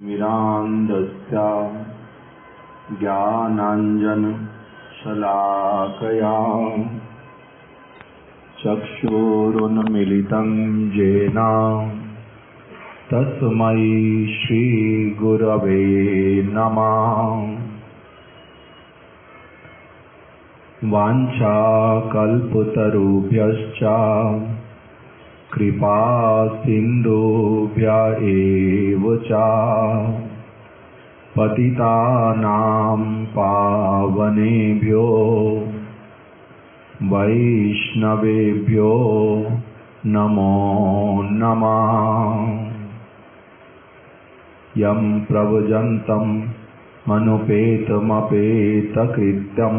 विरान्दस्य ज्ञानाञ्जनशलाकया चक्षुरुन्मीलितं येन तस्मै श्रीगुरवे नमः। वाञ्छाकल्पतरुभ्यश्च कृपा सिन्धुभ्य एव च पतितानां पावनेभ्यो वैष्णवेभ्यो नमो नमः। यं प्रव्रजन्तं मनुपेतमपेतकृत्यं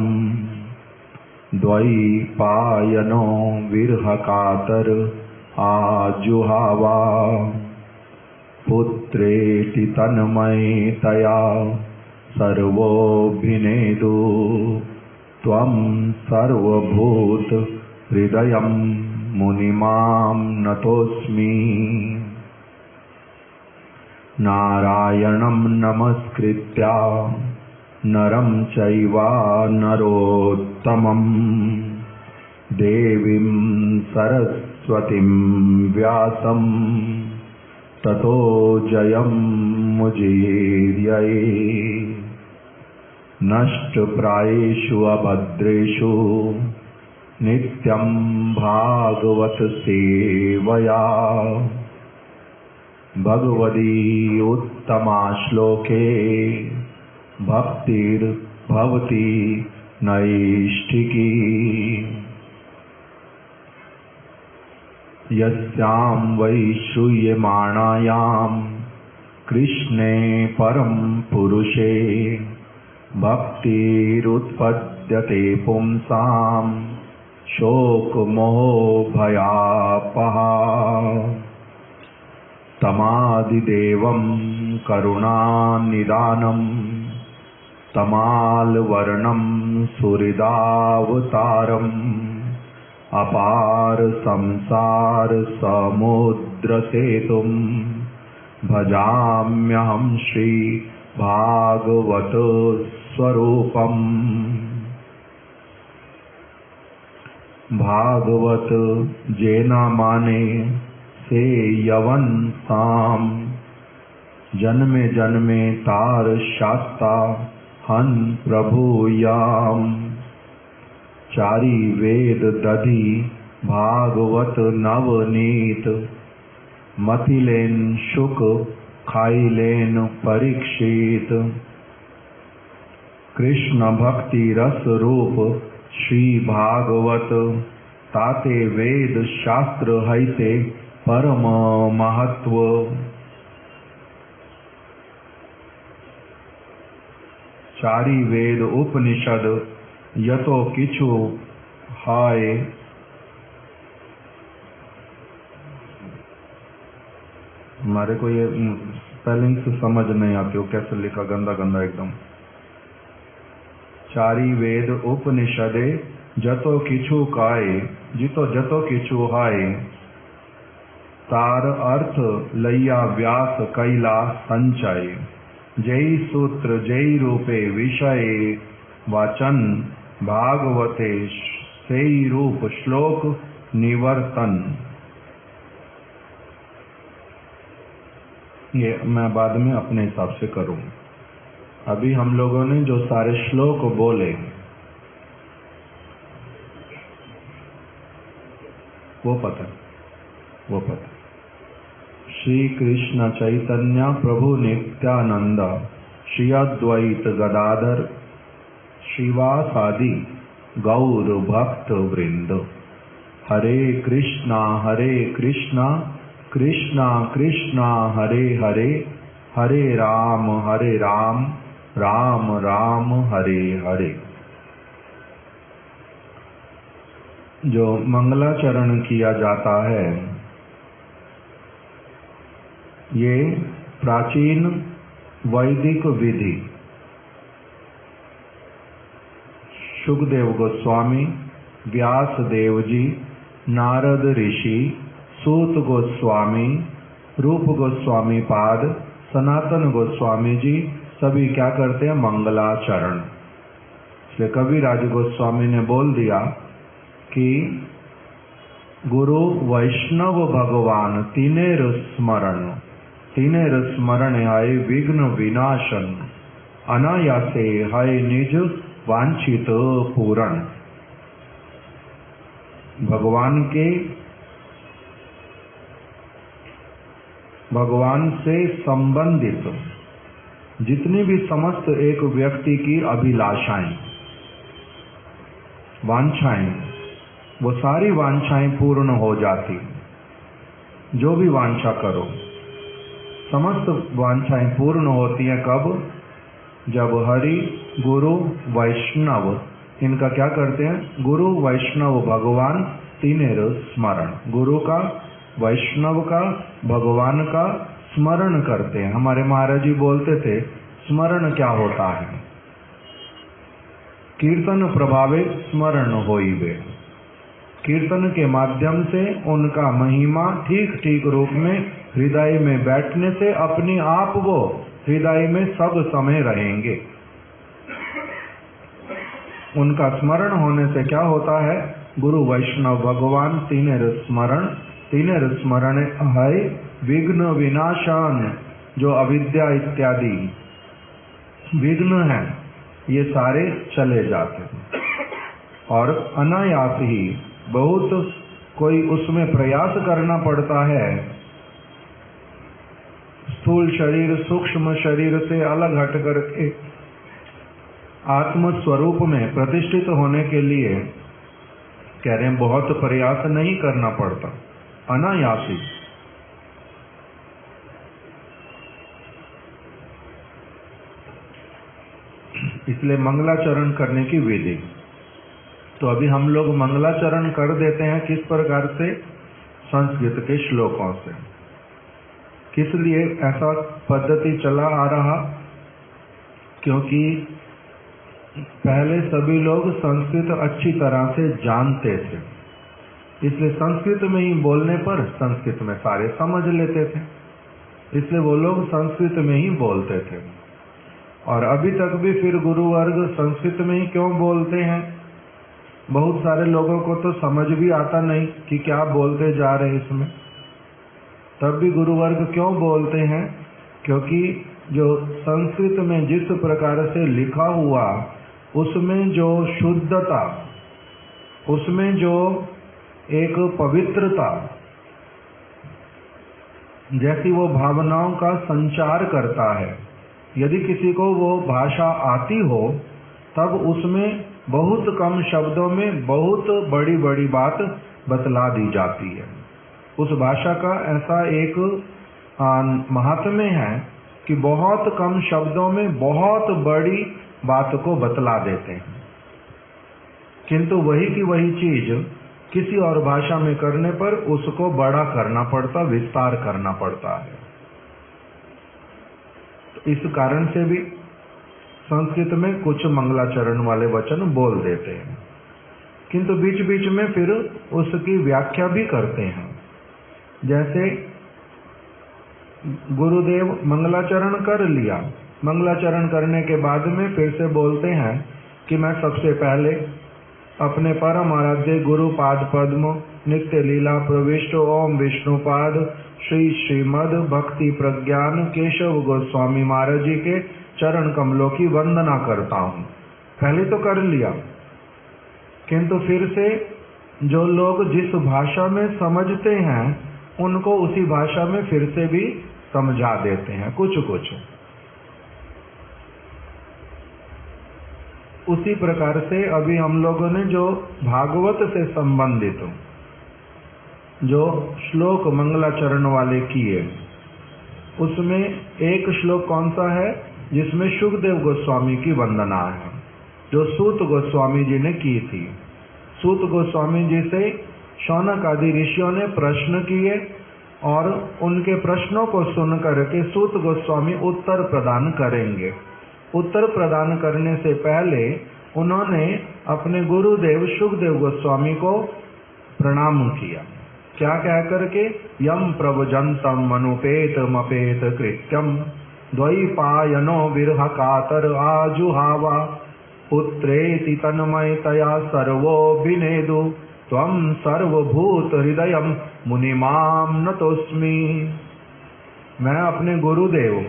द्वैपायनो विरहकातर आजुहावा पुत्रेति तन्मयतया सर्वोऽभिनेदु त्वं सर्वभूत हृदयं मुनिमां नतोऽस्मि। नारायणं नमस्कृत्य नरं चैव नरोत्तमं देवीं सरस्वतीं व्यासं ततो जयमुदीरये। नष्टप्रायेषु अभद्रेषु नित्यं भागवत सेवया भगवती उत्तमा श्लोके भक्तिर्भवति नैष्ठिकी। यस्यां वै श्रूयमाणायां कृष्णे परम पुरुषे भक्तिरुत्पद्यते पुंसां शोकमोहभयापहा। तमादिदेवं करुणानिदानं तमालवर्णं सुहृदावतारम् अपार संसार समुद्रसेतुं भजाम्यहं श्री भागवत स्वरूपम्। भागवत जेना माने से यवन साम जन्मे जन्मे तार शास्ता हन प्रभु याम। चारी वेद दधि भागवत नवनीत मतिलेन शुक खाइलेन परीक्षित। कृष्ण भक्ति रस रूप श्री भागवत ताते वेद शास्त्र हैते परम महत्व। चारी वेद उपनिषद यतो किछु हाय। हमारे को ये स्पेलिंग से समझ नहीं आती हो, कैसे लिखा, गंदा गंदा एकदम। चारी वेद उपनिषदे जतो किछु काय जितो जतो किछु हाय। तार अर्थ लैया व्यास कैला संचय। जय सूत्र जय रूपे विषय वाचन भागवते सेई रूप श्लोक निवर्तन। ये मैं बाद में अपने हिसाब से करूं। अभी हम लोगों ने जो सारे श्लोक बोले वो पता। श्री कृष्ण चैतन्य प्रभु नित्यानंद श्री अद्वैत गदाधर श्रीवासादि गौर भक्त वृंद। हरे कृष्णा कृष्णा कृष्णा हरे हरे, हरे राम राम राम हरे हरे। जो मंगलाचरण किया जाता है ये प्राचीन वैदिक विधि शुकदेव गोस्वामी, व्यास देव जी, नारद ऋषि, सूत गोस्वामी, रूप गोस्वामी पाद, सनातन गोस्वामी जी सभी क्या करते हैं, मंगलाचरण। इसलिए कविराज गोस्वामी ने बोल दिया कि गुरु वैष्णव भगवान तीनेर स्मरण आए विघ्न विनाशन, अनायासे है निज वांछित पूरण। भगवान से संबंधित जितनी भी समस्त एक व्यक्ति की अभिलाषाएं, वांछाएं, वो सारी वांछाएं पूर्ण हो जाती। जो भी वांछा करो, समस्त वांछाएं पूर्ण होती हैं। कब? जब हरि गुरु वैष्णव इनका क्या करते हैं, गुरु वैष्णव भगवान तीनेर स्मरण, गुरु का, वैष्णव का, भगवान का स्मरण करते हैं। हमारे महाराज जी बोलते थे, स्मरण क्या होता है? कीर्तन प्रभावे स्मरण होइबे। कीर्तन के माध्यम से उनका महिमा ठीक ठीक रूप में हृदय में बैठने से अपने आप वो हृदय में सब समय रहेंगे। उनका स्मरण होने से क्या होता है, गुरु वैष्णव भगवान तीनेर स्मरण है विघ्न विनाशन। जो अविद्या इत्यादि विघ्न है ये सारे चले जाते हैं। और अनायास ही, बहुत कोई उसमें प्रयास करना पड़ता है, स्थूल शरीर सूक्ष्म शरीर से अलग हट करके आत्म स्वरूप में प्रतिष्ठित होने के लिए कह रहे हैं बहुत प्रयास नहीं करना पड़ता, अनायासी। इसलिए मंगलाचरण करने की विधि, तो अभी हम लोग मंगलाचरण कर देते हैं किस प्रकार से, संस्कृत के श्लोकों से। किस लिए ऐसा पद्धति चला आ रहा, क्योंकि पहले सभी लोग संस्कृत अच्छी तरह से जानते थे, इसलिए संस्कृत में ही बोलने पर संस्कृत में सारे समझ लेते थे, इसलिए वो लोग संस्कृत में ही बोलते थे। और अभी तक भी फिर गुरु वर्ग संस्कृत में ही क्यों बोलते हैं? बहुत सारे लोगों को तो समझ भी आता नहीं कि क्या बोलते जा रहे हैं इसमें, तब भी गुरु वर्ग क्यों बोलते हैं? क्योंकि जो संस्कृत में जिस प्रकार से लिखा हुआ, उसमें जो शुद्धता, उसमें जो एक पवित्रता, जैसी वो भावनाओं का संचार करता है, यदि किसी को वो भाषा आती हो तब उसमें बहुत कम शब्दों में बहुत बड़ी बड़ी बात बतला दी जाती है। उस भाषा का ऐसा एक महात्म्य है कि बहुत कम शब्दों में बहुत बड़ी बात को बतला देते हैं। किंतु वही की वही चीज किसी और भाषा में करने पर उसको बड़ा करना पड़ता, विस्तार करना पड़ता है। तो इस कारण से भी संस्कृत में कुछ मंगलाचरण वाले वचन बोल देते हैं, किंतु बीच बीच में फिर उसकी व्याख्या भी करते हैं। जैसे गुरुदेव मंगलाचरण कर लिया, मंगलाचरण करने के बाद में फिर से बोलते हैं कि मैं सबसे पहले अपने परम आराध्य गुरु पाद पद्म नित्य लीला प्रविष्ट ओम विष्णुपाद श्री श्रीमद भक्ति प्रज्ञान केशव गोस्वामी महाराज जी के चरण कमलों की वंदना करता हूँ। पहले तो कर लिया, किंतु फिर से जो लोग जिस भाषा में समझते हैं उनको उसी भाषा में फिर से भी समझा देते हैं कुछ कुछ। उसी प्रकार से अभी हम लोगों ने जो भागवत से संबंधित जो श्लोक मंगलाचरण वाले किए, उसमें एक श्लोक कौन सा है जिसमें शुकदेव गोस्वामी की वंदना है, जो सूत गोस्वामी जी ने की थी। सूत गोस्वामी जी से शौनक आदि ऋषियों ने प्रश्न किए और उनके प्रश्नों को सुन करके सूत गोस्वामी उत्तर प्रदान करेंगे। उत्तर प्रदान करने से पहले उन्होंने अपने गुरुदेव शुकदेव गोस्वामी को प्रणाम किया क्या कह करके, यम प्रवजंतम मनुपेत मपेत कृत्यम द्वैपायनो विरह कातर आजुहावा पुत्रेति तन्मयतया सर्वो विनेदु त्वं सर्वभूत हृदयम मुनिमाम नतोस्मि। मैं अपने गुरुदेव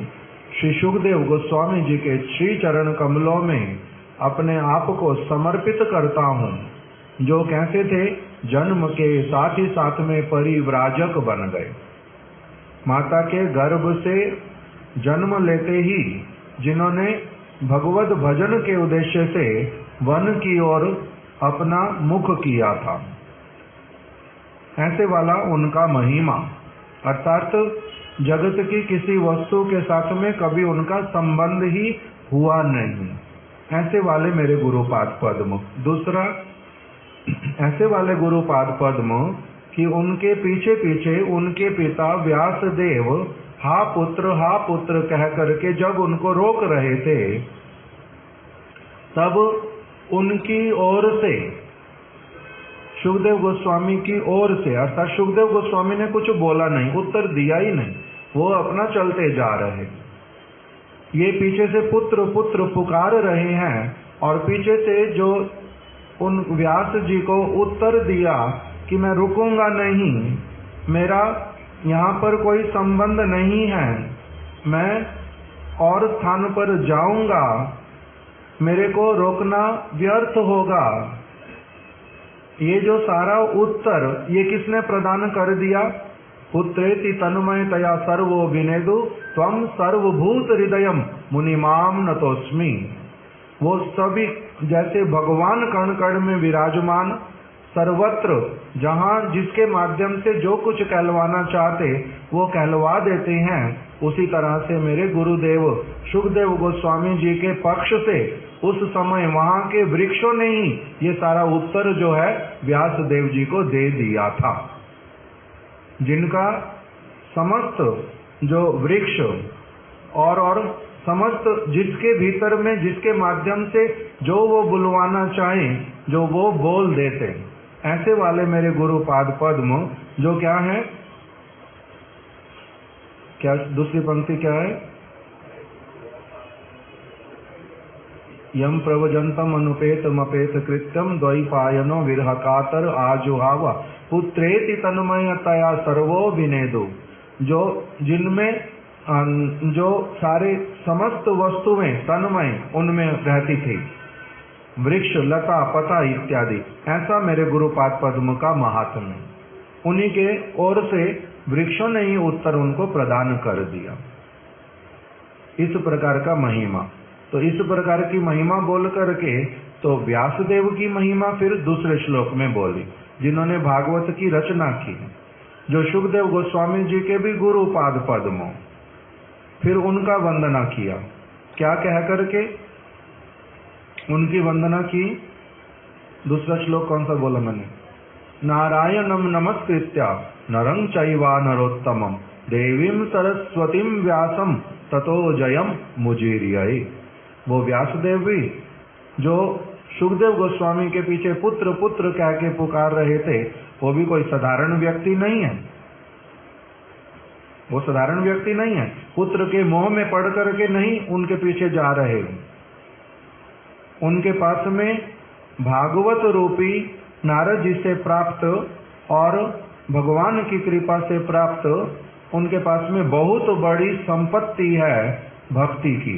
श्री सुखदेव गोस्वामी जी के श्री चरण कमलों में अपने आप को समर्पित करता हूँ, जो कैसे थे, जन्म के साथ ही साथ में परिव्राजक बन गए। माता के गर्भ से जन्म लेते ही जिन्होंने भगवत भजन के उद्देश्य से वन की ओर अपना मुख किया था, ऐसे वाला उनका महिमा, अर्थात जगत की किसी वस्तु के साथ में कभी उनका संबंध ही हुआ नहीं, ऐसे वाले मेरे गुरुपाद पद्म। दूसरा, ऐसे वाले गुरुपाद पद्म कि उनके पीछे पीछे उनके पिता व्यासदेव हा पुत्र कह करके जब उनको रोक रहे थे, तब उनकी ओर से, सुखदेव गोस्वामी की ओर से, अर्थात सुखदेव गोस्वामी ने कुछ बोला नहीं, उत्तर दिया ही नहीं, वो अपना चलते जा रहे। ये पीछे से पुत्र पुत्र पुकार रहे हैं और पीछे से जो उन व्यास जी को उत्तर दिया कि मैं रुकूंगा नहीं, मेरा यहाँ पर कोई संबंध नहीं है, मैं और स्थान पर जाऊंगा, मेरे को रोकना व्यर्थ होगा। ये जो सारा उत्तर ये किसने प्रदान कर दिया? पुत्रेति तन्मयतया सर्वो विनेदु त्वं सर्वभूत हृदयम मुनिमाम नतोस्मि। वो सभी जैसे भगवान कण कण में विराजमान, सर्वत्र जहाँ जिसके माध्यम से जो कुछ कहलवाना चाहते वो कहलवा देते हैं, उसी तरह से मेरे गुरुदेव सुखदेव गोस्वामी जी के पक्ष से उस समय वहाँ के वृक्षों ने ही ये सारा उत्तर जो है व्यास देव जी को दे दिया था, जिनका समस्त जो वृक्ष और समस्त जिसके भीतर में जिसके माध्यम से जो वो बुलवाना चाहे जो वो बोल देते, ऐसे वाले मेरे गुरुपाद पद्म जो क्या है, क्या दूसरी पंक्ति क्या है? यम प्रवजंतम अनुपेत मपेत कृत्यम द्वैपायनो विरह कातर आजुहावा पुत्रेति तन्मयतया सर्वो विनेदु। जो जिनमें जो सारे समस्त वस्तुएं तन्मय उनमें रहती थी, वृक्ष लता पता इत्यादि, ऐसा मेरे गुरुपाद पद्म का महात्म्य। उन्हीं के ओर से वृक्षों ने ही उत्तर उनको प्रदान कर दिया। इस प्रकार का महिमा, तो इस प्रकार की महिमा बोल करके तो व्यासदेव की महिमा फिर दूसरे श्लोक में बोली, जिन्होंने भागवत की रचना की, जो सुखदेव गोस्वामी जी के भी गुरुपाद पद्म, फिर उनका वंदना किया। क्या कह करके उनकी वंदना की? दूसरा श्लोक कौन सा बोला मैंने? नारायणम नमस्कृत्य नरं चैवा नरोत्तमं देवीं सरस्वतीं व्यासं ततो जयम मुजीर्यै। वो व्यासदेव भी जो सुखदेव गोस्वामी के पीछे पुत्र पुत्र कह के पुकार रहे थे, वो भी कोई साधारण व्यक्ति नहीं है, वो साधारण व्यक्ति नहीं है। पुत्र के मोह में पड़ करके नहीं उनके पीछे जा रहे, उनके पास में भागवत रूपी नारद जी से प्राप्त और भगवान की कृपा से प्राप्त उनके पास में बहुत बड़ी संपत्ति है, भक्ति की,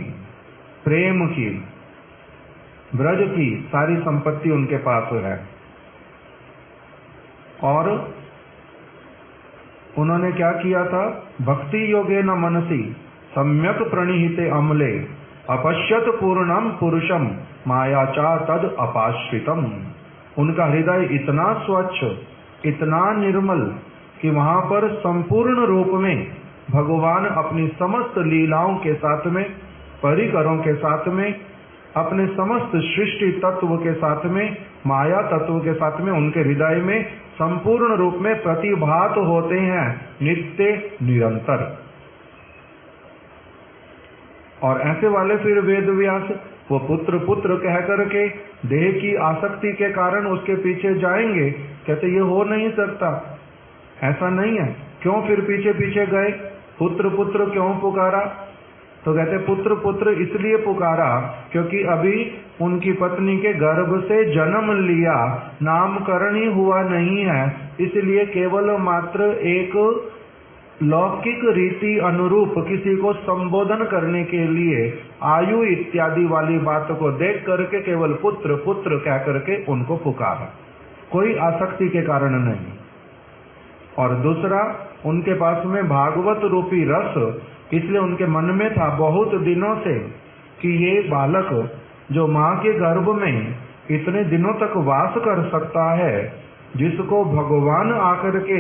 प्रेम की, ब्रज की सारी संपत्ति उनके पास है। और उन्होंने क्या किया था? भक्ति योगे न मनसी सम्यक प्रणिहिते अमले अपश्यत पूर्णम पुरुषम मायाचा तद अपाश्रितम। उनका हृदय इतना स्वच्छ, इतना निर्मल कि वहां पर संपूर्ण रूप में भगवान अपनी समस्त लीलाओं के साथ में, परिकरों के साथ में, अपने समस्त सृष्टि तत्व के साथ में, माया तत्व के साथ में उनके हृदय में संपूर्ण रूप में प्रतिभात होते हैं, नित्य निरंतर। और ऐसे वाले फिर वेद व्यास वो पुत्र पुत्र कह करके देह की आसक्ति के कारण उसके पीछे जाएंगे, कहते ये हो नहीं सकता, ऐसा नहीं है। क्यों फिर पीछे पीछे गए? पुत्र पुत्र क्यों पुकारा? तो कहते पुत्र पुत्र इसलिए पुकारा क्योंकि अभी उनकी पत्नी के गर्भ से जन्म लिया, नामकरण ही हुआ नहीं है, इसलिए केवल मात्र एक लौकिक रीति अनुरूप किसी को संबोधन करने के लिए आयु इत्यादि वाली बात को देख करके केवल पुत्र पुत्र कह करके उनको पुकारा, कोई आसक्ति के कारण नहीं। और दूसरा, उनके पास में भागवत रूपी रस, इसलिए उनके मन में था बहुत दिनों से कि ये बालक जो माँ के गर्भ में इतने दिनों तक वास कर सकता है, जिसको भगवान आकर के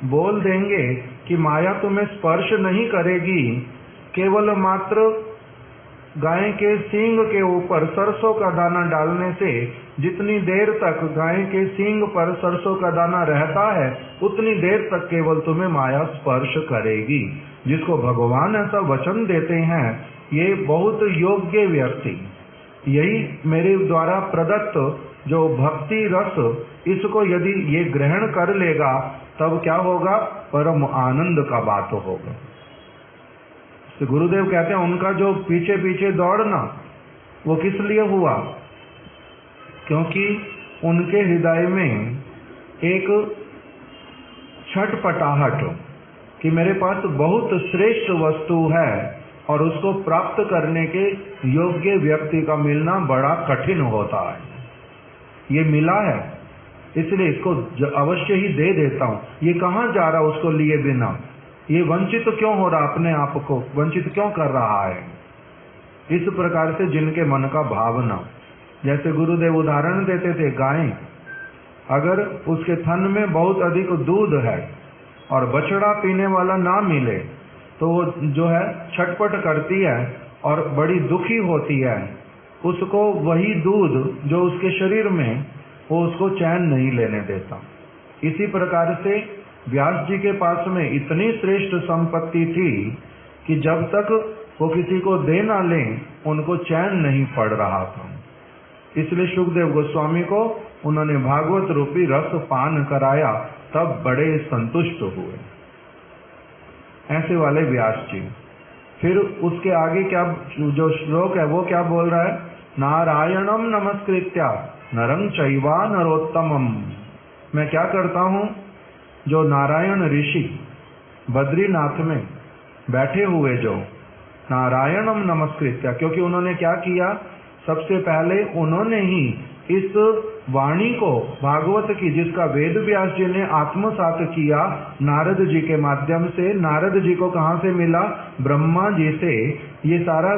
बोल देंगे कि माया तुम्हें स्पर्श नहीं करेगी, केवल मात्र गाय के सींग के ऊपर सरसों का दाना डालने से जितनी देर तक गाय के सींग पर सरसों का दाना रहता है उतनी देर तक केवल तुम्हें माया स्पर्श करेगी, जिसको भगवान ऐसा वचन देते हैं, ये बहुत योग्य व्यक्ति, यही मेरे द्वारा प्रदत्त जो भक्ति रस, इसको यदि ये ग्रहण कर लेगा तब क्या होगा? परम आनंद का बात होगा। तो गुरुदेव कहते हैं उनका जो पीछे पीछे दौड़ना वो किस लिए हुआ? क्योंकि उनके हृदय में एक छटपटाहट कि मेरे पास बहुत श्रेष्ठ वस्तु है और उसको प्राप्त करने के योग्य व्यक्ति का मिलना बड़ा कठिन होता है। ये मिला है इसलिए इसको अवश्य ही दे देता हूँ। ये कहाँ जा रहा उसको लिए बिना? ये वंचित क्यों हो रहा? अपने आप को वंचित क्यों कर रहा है? इस प्रकार से जिनके मन का भावना, जैसे गुरुदेव उदाहरण देते थे, गाय अगर उसके थन में बहुत अधिक दूध है और बछड़ा पीने वाला ना मिले तो वो जो है छटपट करती है और बड़ी दुखी होती है। उसको वही दूध जो उसके शरीर में, वो उसको चैन नहीं लेने देता। इसी प्रकार से व्यास जी के पास में इतनी श्रेष्ठ संपत्ति थी कि जब तक वो किसी को दे ना लें उनको चैन नहीं पड़ रहा था। इसलिए सुखदेव गोस्वामी को उन्होंने भागवत रूपी रस पान कराया, तब बड़े संतुष्ट हुए। ऐसे वाले व्यास जी। फिर उसके आगे क्या जो श्लोक है वो क्या बोल रहा है? नारायणम नमस्कृत्या नरं चैवा नरोत्तमम। मैं क्या करता हूँ? जो नारायण ऋषि बद्रीनाथ में बैठे हुए, जो नारायणम नमस्कृत्या, क्योंकि उन्होंने क्या किया? सबसे पहले उन्होंने ही इस वाणी को भागवत की, जिसका वेद व्यास जी ने आत्मसात किया नारद जी के माध्यम से। नारद जी को कहाँ से मिला? ब्रह्मा जी से। ये सारा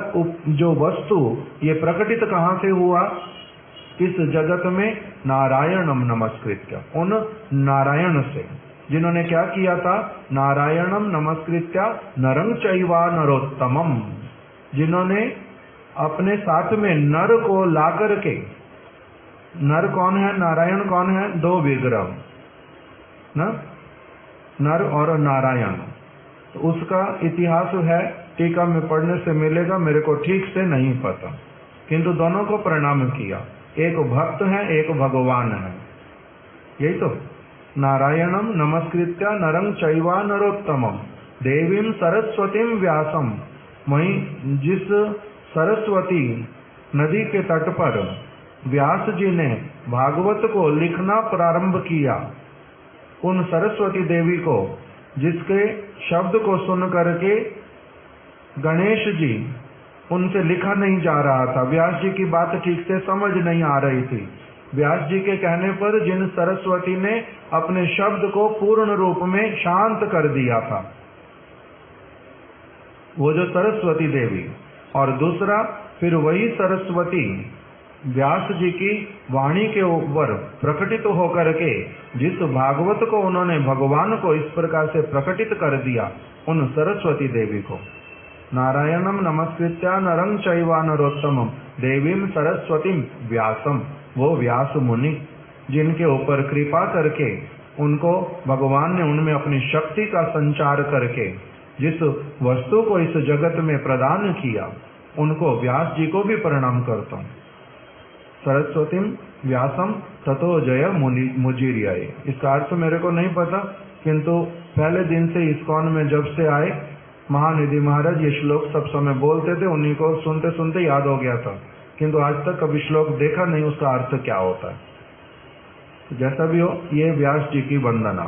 जो वस्तु ये प्रकटित कहाँ से हुआ? इस जगत में नारायणम नमस्कृत्य, उन नारायण से, जिन्होंने क्या किया था? नारायणम नमस्कृत्या नरं चैवा नरोत्तमम, जिन्होंने अपने साथ में नर को ला करके, नर कौन है? नारायण कौन है? दो विग्रह ना, नर और नारायण। तो उसका इतिहास है, टीका में पढ़ने से मिलेगा, मेरे को ठीक से नहीं पता, किंतु दोनों को प्रणाम किया। एक भक्त है, एक भगवान है। यही तो नारायणम नमस्कृत्या नरं चैवा नरोत्तमम देवीं सरस्वतीं व्यासम। वहीं जिस सरस्वती नदी के तट पर व्यास जी ने भागवत को लिखना प्रारंभ किया, उन सरस्वती देवी को, जिसके शब्द को सुन करके गणेश जी, उनसे लिखा नहीं जा रहा था, व्यास जी की बात ठीक से समझ नहीं आ रही थी। व्यास जी के कहने पर जिन सरस्वती ने अपने शब्द को पूर्ण रूप में शांत कर दिया था, वो जो सरस्वती देवी, और दूसरा फिर वही सरस्वती व्यास जी की वाणी के ऊपर प्रकटित होकर के जिस भागवत को उन्होंने भगवान को इस प्रकार से प्रकटित कर दिया, उन सरस्वती देवी को नारायणम नमस्कृत्या नरं चैवा नरोत्तमम देवीं सरस्वतीं व्यासम, वो व्यास मुनि जिनके ऊपर कृपा करके उनको भगवान ने उनमें अपनी शक्ति का संचार करके जिस वस्तु को इस जगत में प्रदान किया, उनको व्यास जी को भी प्रणाम करता हूँ। सरस्वतीं व्यासम ततो जय मुजीर्याय, इसका अर्थ मेरे को नहीं पता, किंतु पहले दिन से इस्कॉन में जब से आए महानिधि महाराज ये श्लोक सब समय बोलते थे, उन्हीं को सुनते सुनते याद हो गया था, किंतु आज तक कभी श्लोक देखा नहीं उसका अर्थ क्या होता है। तो जैसा भी हो, ये व्यास जी की वंदना।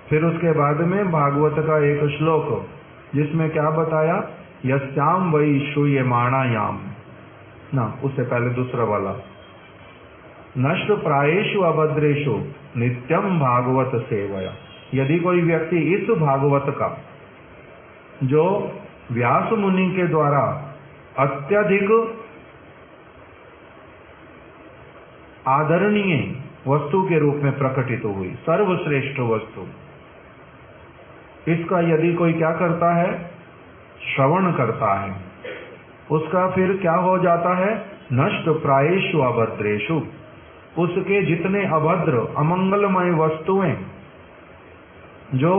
फिर उसके बाद में भागवत का एक श्लोक जिसमें क्या बताया, यस्याम वै श्रूयमाणायाम ना, उससे पहले दूसरा वाला, नष्ट प्रायेषु अभद्रेषु नित्यम भागवत सेवया। यदि कोई व्यक्ति इस भागवत का जो व्यास मुनि के द्वारा अत्यधिक आदरणीय वस्तु के रूप में प्रकटित हुई, सर्वश्रेष्ठ वस्तु, इसका यदि कोई क्या करता है, श्रवण करता है, उसका फिर क्या हो जाता है, नष्ट प्रायेषु अभद्रेषु, उसके जितने अभद्र अमंगलमय वस्तुएं जो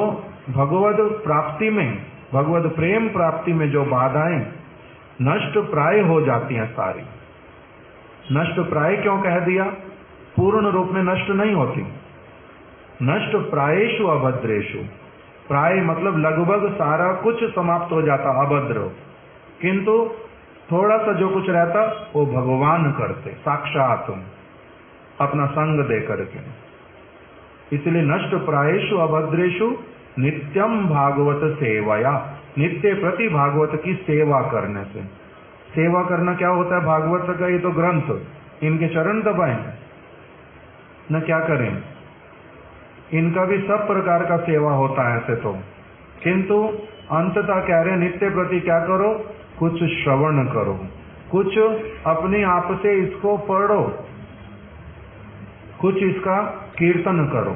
भगवद प्राप्ति में, भगवद प्रेम प्राप्ति में जो बाधाएं नष्ट प्राय हो जाती हैं सारी। नष्ट प्राय क्यों कह दिया, पूर्ण रूप में नष्ट नहीं होती। नष्ट प्रायेषु अभद्रेषु, प्राय मतलब लगभग सारा कुछ समाप्त हो जाता अभद्र, किंतु थोड़ा सा जो कुछ रहता वो भगवान करते साक्षात अपना संग दे करके। इसलिए नष्ट प्रायेषु अभद्रेषु नित्यम भागवत सेवया, नित्य प्रति भागवत की सेवा करने से। सेवा करना क्या होता है, भागवत का ये तो ग्रंथ, इनके चरण दबाएं न, क्या करें, इनका भी सब प्रकार का सेवा होता है ऐसे तो, किंतु अंततः कह रहे नित्य प्रति क्या करो, कुछ श्रवण करो, कुछ अपने आप से इसको पढ़ो, कुछ इसका कीर्तन करो।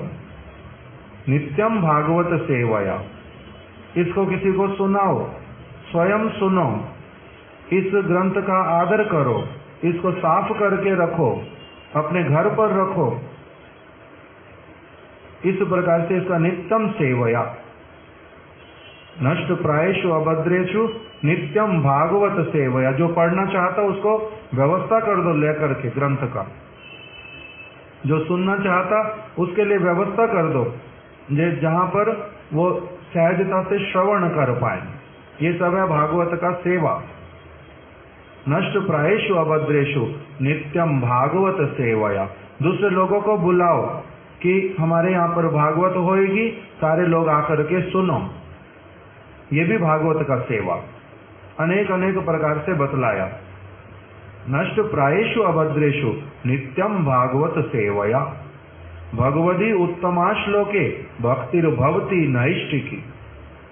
नित्यम भागवत सेवया, इसको किसी को सुनाओ, स्वयं सुनो, इस ग्रंथ का आदर करो, इसको साफ करके रखो, अपने घर पर रखो, इस प्रकार से इसका नित्यम सेवया। नष्ट प्रायेषु अभद्रेषु नित्यम भागवत सेवया, जो पढ़ना चाहता उसको व्यवस्था कर दो लेकर के ग्रंथ का, जो सुनना चाहता उसके लिए व्यवस्था कर दो, जहां पर वो सहजता से श्रवण कर पाए। ये सब है भागवत का सेवा। नष्ट प्रायेषु अभद्रेषु नित्यम भागवत सेवया। दूसरे लोगों को बुलाओ कि हमारे यहाँ पर भागवत होएगी, सारे लोग आकर के सुनो, ये भी भागवत का सेवा। अनेक अनेक प्रकार से बतलाया। नष्ट प्रायेषु अभद्रेषु नित्यम भागवत सेवया। भगवदी उत्तमा श्लोके भक्तिर्भवति नैष्ठिकी।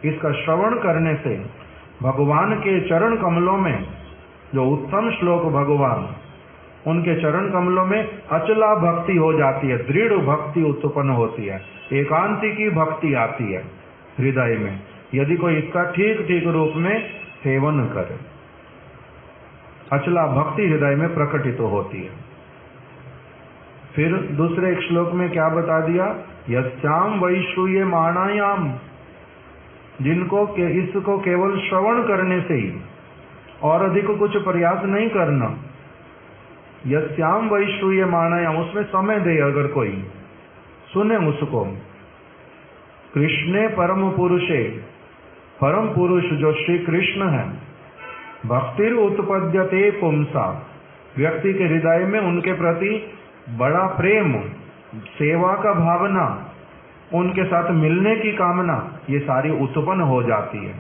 इसका श्रवण करने से भगवान के चरण कमलों में, जो उत्तम श्लोक भगवान, उनके चरण कमलों में अचला भक्ति हो जाती है, दृढ़ भक्ति उत्पन्न होती है, एकांतिकी भक्ति आती है हृदय में, यदि कोई इसका ठीक ठीक रूप में सेवन करे। अचला भक्ति हृदय में प्रकटित होती है। फिर दूसरे एक श्लोक में क्या बता दिया, यस्याम वै श्रूयमाणायाम, जिनको इसको केवल श्रवण करने से ही और अधिक कुछ प्रयास नहीं करना। यस्याम वै श्रूयमाणायाम, उसमें समय दे, अगर कोई सुने उसको। कृष्णे परम पुरुषे, परम पुरुष जो श्री कृष्ण है, भक्तिर उत्पद्यते पुंसा, व्यक्ति के हृदय में उनके प्रति बड़ा प्रेम, सेवा का भावना, उनके साथ मिलने की कामना, ये सारी उत्पन्न हो जाती है।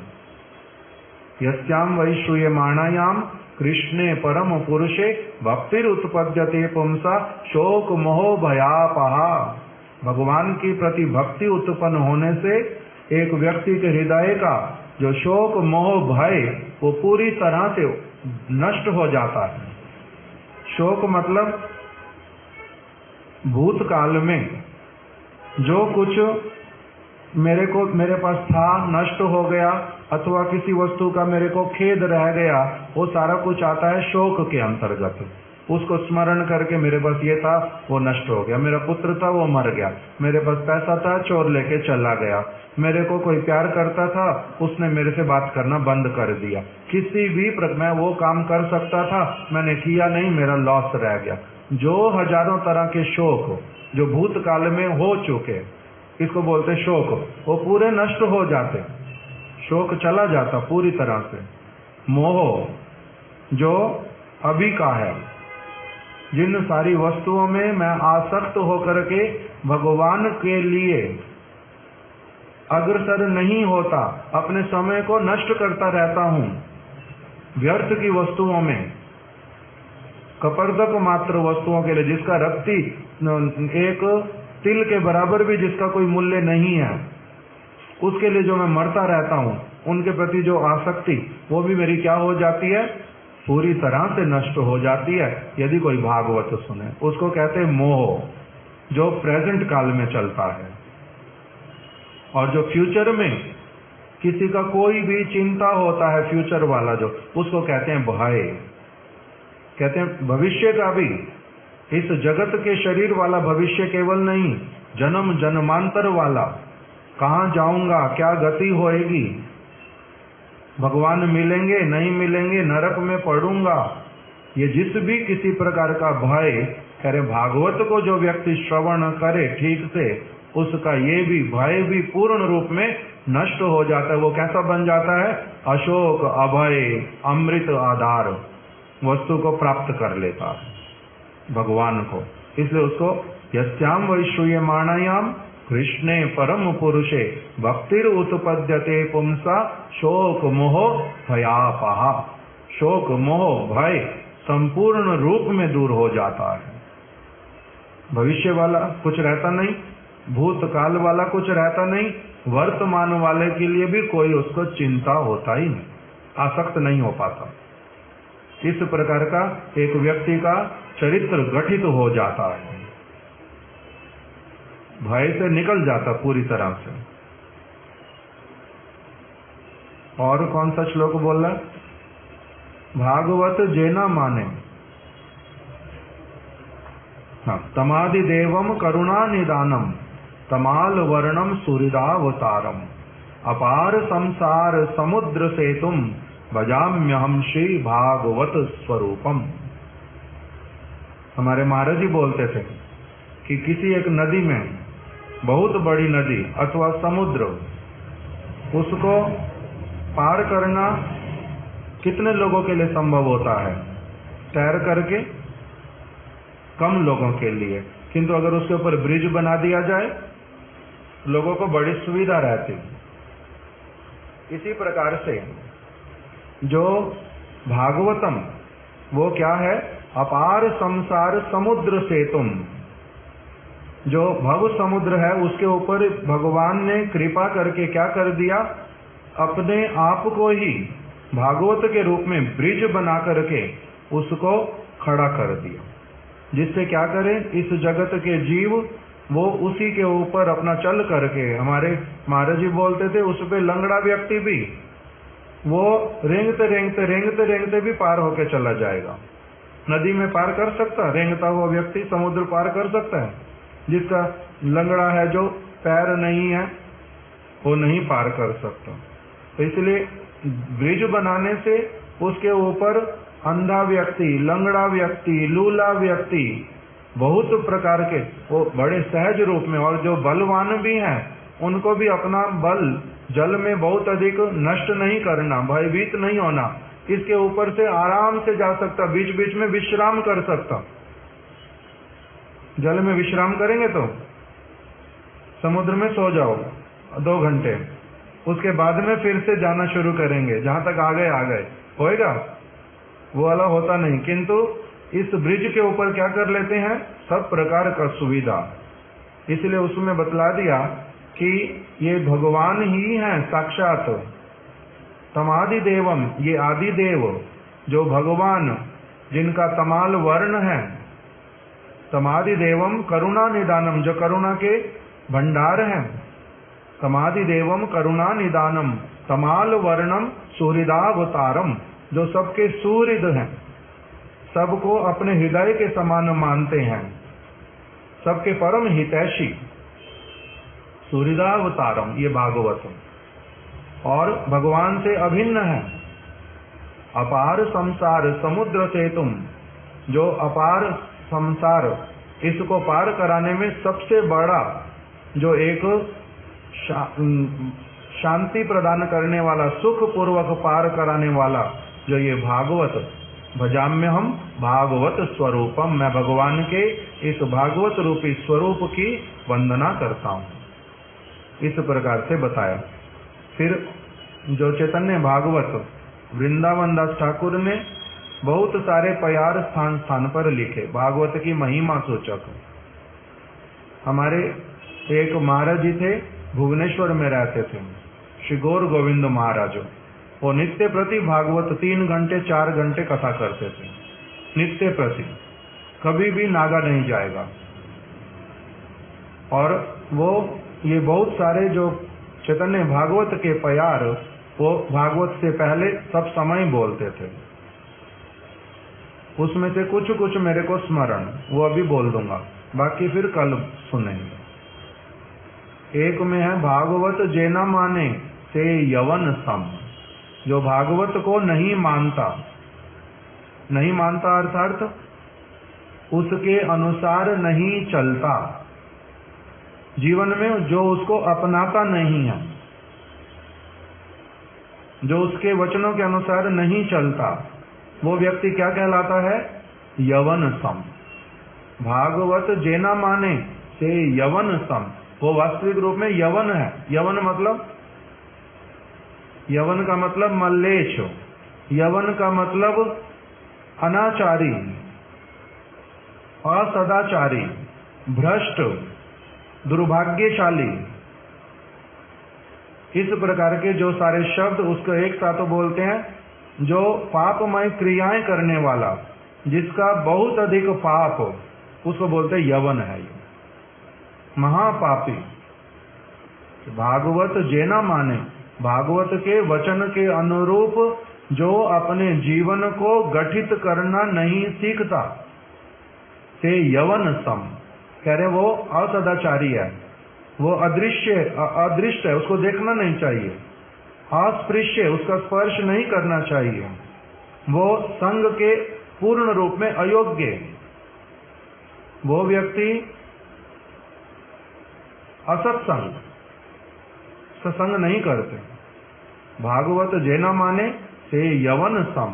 यस्याम वै श्रूयमाणायाम कृष्णे परम पुरुषे भक्तिर उत्पद्यते पुंसा शोक मोह भयापहा। भगवान की प्रति भक्ति उत्पन्न होने से एक व्यक्ति के हृदय का जो शोक मोह भय वो पूरी तरह से नष्ट हो जाता है। शोक मतलब भूतकाल में जो कुछ मेरे पास था नष्ट हो गया, अथवा किसी वस्तु का मेरे को खेद रह गया, वो सारा कुछ आता है शोक के अंतर्गत। उसको स्मरण करके मेरे पास ये था वो नष्ट हो गया, मेरा पुत्र था वो मर गया, मेरे पास पैसा था चोर लेके चला गया, मेरे को कोई प्यार करता था उसने मेरे से बात करना बंद कर दिया, किसी भी मैं वो काम कर सकता था मैंने किया नहीं, मेरा लॉस रह गया। जो हजारों तरह के शोक जो भूतकाल में हो चुके, इसको बोलते शोक, वो पूरे नष्ट हो जाते, शोक चला जाता पूरी तरह से। मोह जो अभी का है, जिन सारी वस्तुओं में मैं आसक्त होकर के भगवान के लिए अग्रसर नहीं होता, अपने समय को नष्ट करता रहता हूं व्यर्थ की वस्तुओं में, कपर्दक मात्र वस्तुओं के लिए, जिसका रत्ती एक तिल के बराबर भी जिसका कोई मूल्य नहीं है, उसके लिए जो मैं मरता रहता हूं, उनके प्रति जो आसक्ति, वो भी मेरी क्या हो जाती है, पूरी तरह से नष्ट हो जाती है। यदि कोई भागवत सुने, उसको कहते हैं मोह, जो प्रेजेंट काल में चलता है। और जो फ्यूचर में किसी का कोई भी चिंता होता है, फ्यूचर वाला जो, उसको कहते हैं भय। कहते हैं भविष्य का भी, इस जगत के शरीर वाला भविष्य केवल नहीं, जन्म जन्मांतर वाला, कहाँ जाऊंगा, क्या गति होएगी, भगवान मिलेंगे नहीं मिलेंगे, नरक में पड़ूंगा, ये जिस भी किसी प्रकार का भय, कह रहे भागवत को जो व्यक्ति श्रवण करे ठीक से, उसका ये भी भय भी पूर्ण रूप में नष्ट हो जाता है। वो कैसा बन जाता है, अशोक अभय अमृत आधार वस्तु को प्राप्त कर लेता है, भगवान को। इसलिए उसको यस्याम वैश्रूयमाणायाम कृष्णे परम पुरुषे भक्तिर उत्पद्यते पुंसा शोक मोह भयापहा। शोक मोह भय संपूर्ण रूप में दूर हो जाता है। भविष्य वाला कुछ रहता नहीं, भूतकाल वाला कुछ रहता नहीं, वर्तमान वाले के लिए भी कोई उसको चिंता होता ही नहीं, आसक्त नहीं हो पाता। इस प्रकार का एक व्यक्ति का चरित्र गठित हो जाता है, भय से निकल जाता पूरी तरह से। और कौन सा श्लोक बोल रहा है, भागवत जेना माने, हाँ, तमादि देवम करुणा निदानम तमाल वर्णम सूर्यदावतारम अपार संसार समुद्र सेतुम भजाम्यहम श्री भागवत स्वरूपम। हमारे महाराज जी बोलते थे कि किसी एक नदी में, बहुत बड़ी नदी अथवा समुद्र, उसको पार करना कितने लोगों के लिए संभव होता है, तैर करके कम लोगों के लिए, किंतु अगर उसके ऊपर ब्रिज बना दिया जाए लोगों को बड़ी सुविधा रहती। इसी प्रकार से जो भागवतम, वो क्या है, अपार संसार समुद्र सेतुम, जो भव समुद्र है उसके ऊपर भगवान ने कृपा करके क्या कर दिया, अपने आप को ही भागवत के रूप में ब्रिज बना करके उसको खड़ा कर दिया, जिससे क्या करे, इस जगत के जीव वो उसी के ऊपर अपना चल करके, हमारे महाराज जी बोलते थे, उस पे लंगड़ा व्यक्ति भी वो रेंगते रेंगते रेंगते रेंगते भी पार होके चला जाएगा। नदी में पार कर सकता, रेंगता हुआ व्यक्ति समुद्र पार कर सकता है, जिसका लंगड़ा है, जो पैर नहीं है, वो नहीं पार कर सकता। तो इसलिए ब्रिज बनाने से उसके ऊपर अंधा व्यक्ति, लंगड़ा व्यक्ति, लूला व्यक्ति, बहुत प्रकार के वो बड़े सहज रूप में, और जो बलवान भी हैं उनको भी अपना बल जल में बहुत अधिक नष्ट नहीं करना, भयभीत नहीं होना, इसके ऊपर से आराम से जा सकता, बीच बीच में विश्राम कर सकता। जल में विश्राम करेंगे तो समुद्र में सो जाओ 2 घंटे, उसके बाद में फिर से जाना शुरू करेंगे, जहां तक आ गए होएगा, वो वाला होता नहीं। किंतु इस ब्रिज के ऊपर क्या कर लेते हैं, सब प्रकार का सुविधा। इसलिए उसमें बतला दिया कि ये भगवान ही हैं साक्षात, तमादि देवम, ये आदि देव, जो भगवान जिनका तमाल वर्ण है, तमादि देवम करुणा निदानम, जो करुणा के भंडार हैं, तमादि देवम करुणा निदानम तमाल वर्णम सूर्यदावतारम, जो सबके सूर्य हैं, सबको अपने हृदय के समान मानते हैं, सबके परम हितैषी, सूर्यदावतारम, ये भागवत, और भगवान से अभिन्न है। अपार संसार समुद्र से तुम, जो अपार संसार, इसको पार कराने में सबसे बड़ा जो एक शांति प्रदान करने वाला, सुख पूर्वक पार कराने वाला, जो ये भागवत, भजाम्य हम भागवत स्वरूपम, मैं भगवान के इस भागवत रूपी स्वरूप की वंदना करता हूँ, इस प्रकार से बताया। फिर जो चैतन्य भागवत वृंदावन दास ठाकुर ने बहुत सारे प्यार स्थान स्थान पर लिखे, भागवत की महिमा सूचक। हमारे एक महाराज जी थे, भुवनेश्वर में रहते थे, श्री गौर गोविंद महाराज। वो नित्य प्रति भागवत 3 घंटे 4 घंटे कथा करते थे, नित्य प्रति, कभी भी नागा नहीं जाएगा। और वो ये बहुत सारे जो चैतन्य भागवत के प्यार, वो भागवत से पहले सब समय बोलते थे। उसमें से कुछ कुछ मेरे को स्मरण, वो अभी बोल दूंगा, बाकी फिर कल सुनेंगे। एक में है भागवत जेना माने से यवन सम, जो भागवत को नहीं मानता, नहीं मानता अर्थात उसके अनुसार नहीं चलता, जीवन में जो उसको अपनाता नहीं है, जो उसके वचनों के अनुसार नहीं चलता, वो व्यक्ति क्या कहलाता है? यवन सम। भागवत जेना माने से यवन सम, वो वास्तविक रूप में यवन है। यवन मतलब, यवन का मतलब मल्लेश, यवन का मतलब अनाचारी, असदाचारी, भ्रष्ट, दुर्भाग्यशाली, इस प्रकार के जो सारे शब्द उसको एक साथ बोलते हैं। जो पापमय क्रियाएं करने वाला, जिसका बहुत अधिक पाप, उसको बोलते हैं यवन है, महापापी। भागवत जेना माने, भागवत के वचन के अनुरूप जो अपने जीवन को गठित करना नहीं सीखता, से यवन सम, कह रहे वो असदाचारी है, वो अदृश्य है, उसको देखना नहीं चाहिए, अस्पृश्य, उसका स्पर्श नहीं करना चाहिए, वो संग के पूर्ण रूप में अयोग्य, वो व्यक्ति असत्संग, सत्संग नहीं करते। भागवत जेना माने से यवन सम,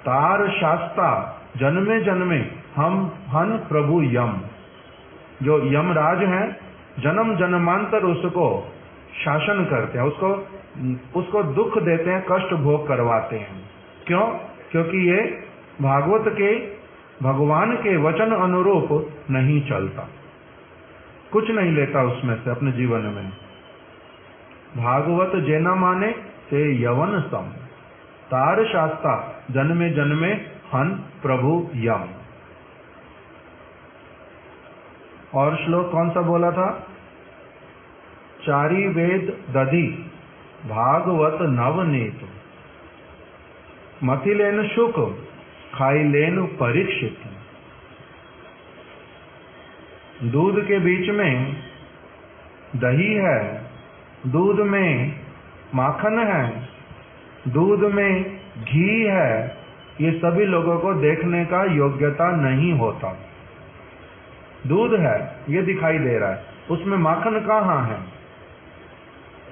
तार शास्ता जन्मे जन्मे हम हन प्रभु यम, जो यमराज हैं जन्म जन्मांतर उसको शासन करते हैं, उसको दुख देते हैं, कष्ट भोग करवाते हैं। क्यों? क्योंकि ये भागवत के, भगवान के वचन अनुरूप नहीं चलता, कुछ नहीं लेता उसमें से अपने जीवन में। भागवत जेना माने से यवन सम, तार शास्ता जन्मे जन्मे हन प्रभु यम। और श्लोक कौन सा बोला था? चारी वेद दधि भागवत नवनीत, मथिलेन शुक खाइलेन परीक्षित। दूध के बीच में दही है, दूध में माखन है, दूध में घी है, ये सभी लोगों को देखने का योग्यता नहीं होता। दूध है, ये दिखाई दे रहा है, उसमें माखन कहाँ है,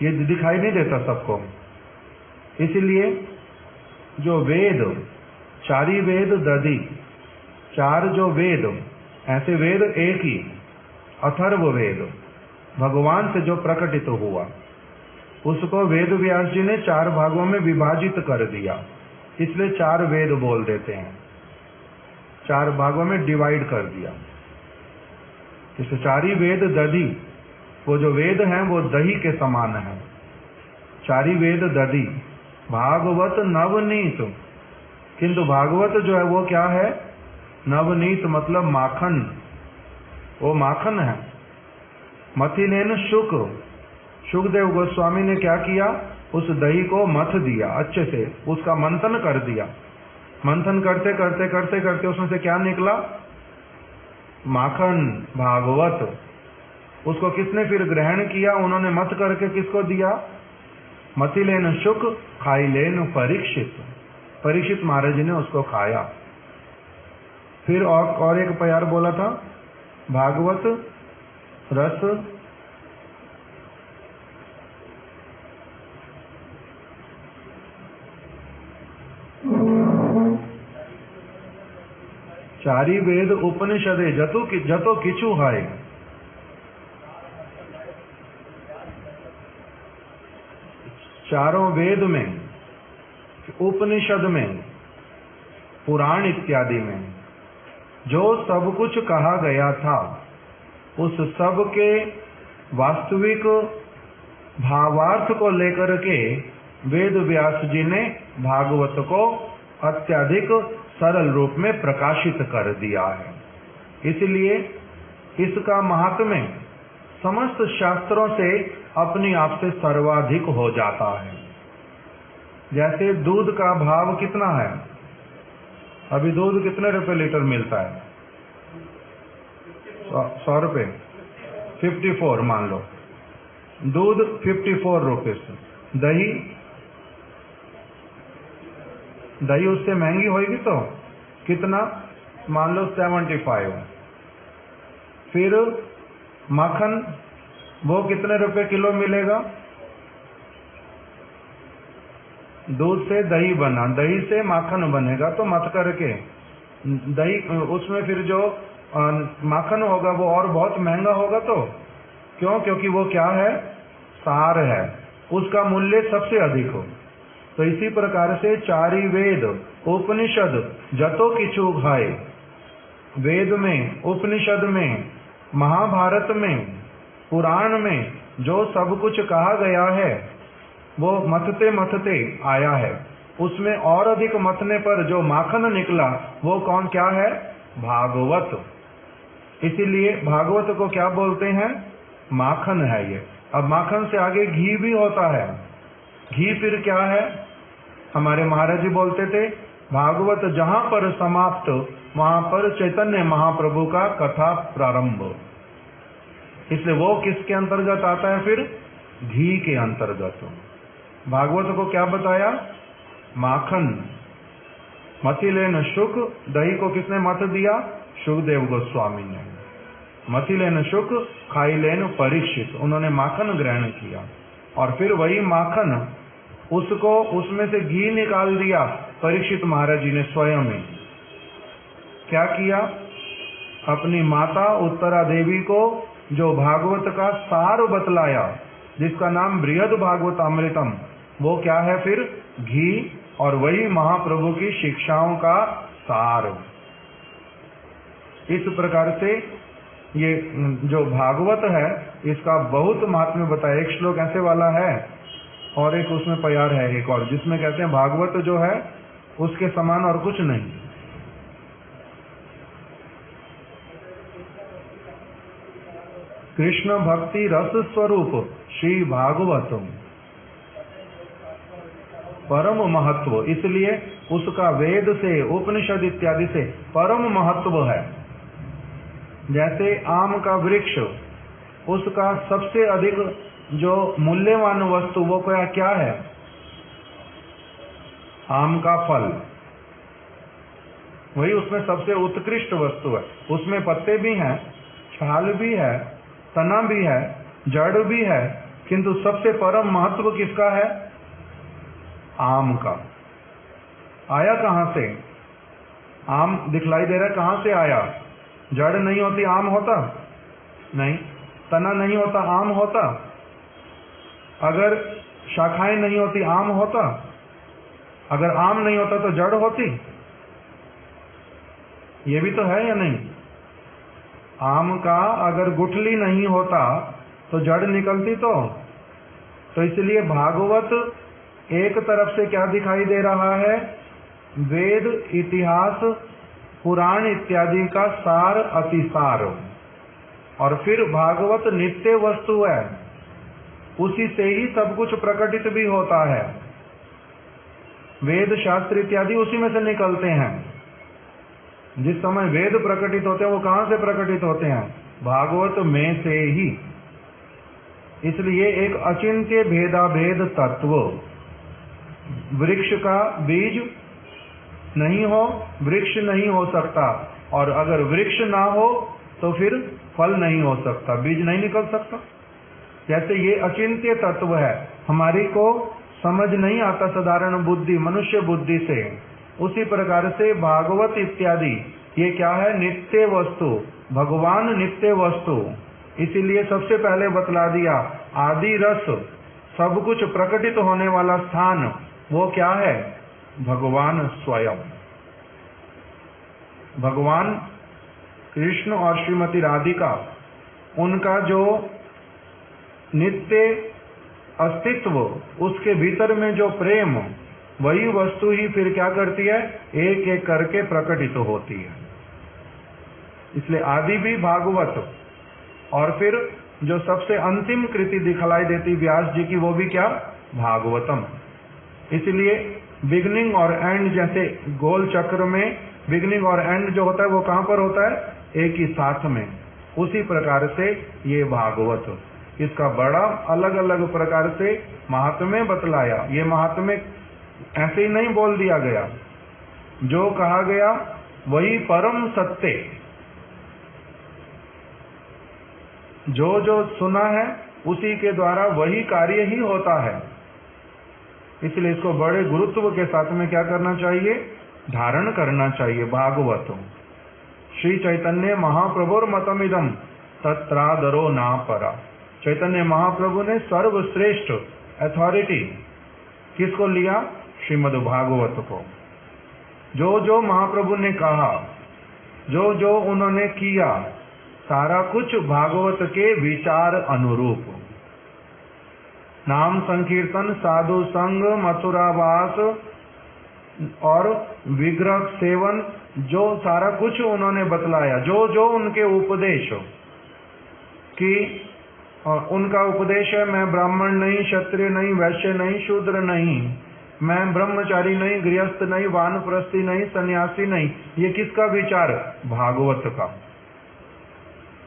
ये दिखाई नहीं देता सबको। इसलिए जो वेद, चारी वेद दधि, चार जो वेद, ऐसे वेद एक ही, अथर्व वेद, भगवान से जो प्रकटित हुआ, उसको वेद व्यास जी ने 4 भागों में विभाजित कर दिया, इसलिए 4 वेद बोल देते हैं, 4 भागों में डिवाइड कर दिया। इस चारी वेद दधि, वो जो वेद हैं वो दही के समान है, चारी वेद दधि। भागवत नवनीत, किंतु भागवत जो है वो क्या है? नवनीत मतलब माखन, वो माखन है। मथिलेन शुक, शुकदेव गोस्वामी ने क्या किया? उस दही को मथ दिया, अच्छे से उसका मंथन कर दिया। मंथन करते करते करते करते उसमें से क्या निकला? माखन, भागवत। उसको किसने फिर ग्रहण किया? उन्होंने मथ करके किसको दिया? मथिलेन शुक खाइलेन परीक्षित, परीक्षित महाराज जी ने उसको खाया। फिर और एक प्यार बोला था, भागवत रस चारी वेद उपनिषदे जतो किछु है। चारों वेद में, उपनिषद में, पुराण इत्यादि में जो सब कुछ कहा गया था, उस सब के वास्तविक भावार्थ को लेकर के वेद व्यास जी ने भागवत को अत्यधिक सरल रूप में प्रकाशित कर दिया है। इसलिए इसका महात्म्य समस्त शास्त्रों से अपने आप से सर्वाधिक हो जाता है। जैसे दूध का भाव कितना है? अभी दूध कितने रुपए लीटर मिलता है? 100 रुपए, 54 मान लो, दूध 54 रुपीस। दही उससे महंगी होगी तो कितना? मान लो 75। फिर माखन वो कितने रुपए किलो मिलेगा? दूध से दही बना, दही से माखन बनेगा, तो मत करके दही उसमें फिर जो माखन होगा वो और बहुत महंगा होगा। तो क्यों? क्योंकि वो क्या है? सार है, उसका मूल्य सबसे अधिक हो। तो इसी प्रकार से चारि वेद उपनिषद जतो किछु है, वेद में, उपनिषद में, महाभारत में, पुराण में जो सब कुछ कहा गया है वो मथते मथते आया है। उसमें और अधिक मथने पर जो माखन निकला वो कौन, क्या है? भागवत। इसीलिए भागवत को क्या बोलते हैं? माखन है ये। अब माखन से आगे घी भी होता है। घी फिर क्या है? हमारे महाराज जी बोलते थे, भागवत जहां पर समाप्त वहां पर चैतन्य महाप्रभु का कथा प्रारंभ। इसलिए वो किसके अंतर्गत आता है? फिर घी के अंतर्गत। भागवत को क्या बताया? माखन। मथी लेन शुक, दही को किसने मथ दिया? सुखदेव गोस्वामी ने। मथी लेन शुक, खाई लेन परीक्षित, उन्होंने माखन ग्रहण किया। और फिर वही माखन उसको उसमें से घी निकाल दिया परीक्षित महाराज जी ने स्वयं। क्या किया? अपनी माता उत्तरा देवी को जो भागवत का सार बतलाया, जिसका नाम बृहद भागवत अमृतम, वो क्या है? फिर घी। और वही महाप्रभु की शिक्षाओं का सार। इस प्रकार से ये जो भागवत है इसका बहुत महात्म्य बताया। एक श्लोक ऐसे वाला है और एक उसमें प्यार है एक और, जिसमें कहते हैं भागवत जो है उसके समान और कुछ नहीं। कृष्ण भक्ति रस स्वरूप श्री भागवतम परम महत्व, इसलिए उसका वेद से, उपनिषद इत्यादि से परम महत्व है। जैसे आम का वृक्ष, उसका सबसे अधिक जो मूल्यवान वस्तु वो क्या है? आम का फल, वही उसमें सबसे उत्कृष्ट वस्तु है। उसमें पत्ते भी हैं, छाल भी है, तना भी है, जड़ भी है, किंतु सबसे परम महत्व किसका है? आम का। आया कहां से? आम दिखलाई दे रहा है, कहां से आया? जड़ नहीं होती आम होता? नहीं। तना नहीं होता आम होता? अगर शाखाएं नहीं होती आम होता? अगर आम नहीं होता तो जड़ होती? ये भी तो है या नहीं? आम का अगर गुठली नहीं होता तो जड़ निकलती तो इसलिए भागवत एक तरफ से क्या दिखाई दे रहा है? वेद, इतिहास, पुराण इत्यादि का सार, अतिसार। और फिर भागवत नित्य वस्तु है, उसी से ही सब कुछ प्रकटित भी होता है। वेद शास्त्र इत्यादि उसी में से निकलते हैं। जिस समय वेद प्रकटित होते हैं वो कहां से प्रकटित होते हैं? भागवत में से ही। इसलिए एक अचिंत्य भेदाभेद तत्व, वृक्ष का बीज नहीं हो, वृक्ष नहीं हो सकता, और अगर वृक्ष ना हो तो फिर फल नहीं हो सकता, बीज नहीं निकल सकता। जैसे ये अचिंत्य तत्व है, हमारी को समझ नहीं आता साधारण बुद्धि, मनुष्य बुद्धि से, उसी प्रकार से भागवत इत्यादि ये क्या है? नित्य वस्तु, भगवान नित्य वस्तु। इसीलिए सबसे पहले बतला दिया आदि रस, सब कुछ प्रकटित होने वाला स्थान वो क्या है? भगवान स्वयं। भगवान कृष्ण और श्रीमती राधिका, उनका जो नित्य अस्तित्व, उसके भीतर में जो प्रेम, वही वस्तु ही फिर क्या करती है? एक एक करके प्रकटित होती है। इसलिए आदि भी भागवत, और फिर जो सबसे अंतिम कृति दिखलाई देती व्यास जी की, वो भी क्या? भागवतम। इसलिए बिगनिंग और एंड, जैसे गोल चक्र में बिगनिंग और एंड जो होता है वो कहाँ पर होता है? एक ही साथ में। उसी प्रकार से ये भागवत, इसका बड़ा अलग अलग प्रकार से महात्म्य बतलाया। ये महात्म्य ऐसे ही नहीं बोल दिया गया, जो कहा गया वही परम सत्य। जो जो सुना है उसी के द्वारा वही कार्य ही होता है। इसलिए इसको बड़े गुरुत्व के साथ में क्या करना चाहिए? धारण करना चाहिए। भागवत श्री चैतन्य महाप्रभुर मतमिदम तत्रादरो ना परा। चैतन्य महाप्रभु ने सर्वश्रेष्ठ अथॉरिटी किसको लिया? श्रीमद् भागवत को। जो जो महाप्रभु ने कहा, जो जो उन्होंने किया, सारा कुछ भागवत के विचार अनुरूप। नाम संकीर्तन, साधु संग, मथुरावास और विग्रह सेवन, जो सारा कुछ उन्होंने बतलाया, जो जो उनके उपदेश कि उनका उपदेश है, मैं ब्राह्मण नहीं, क्षत्रिय नहीं, वैश्य नहीं, शूद्र नहीं, मैं ब्रह्मचारी नहीं, गृहस्थ नहीं, वानप्रस्थी नहीं, सन्यासी नहीं। ये किसका विचार? भागवत का।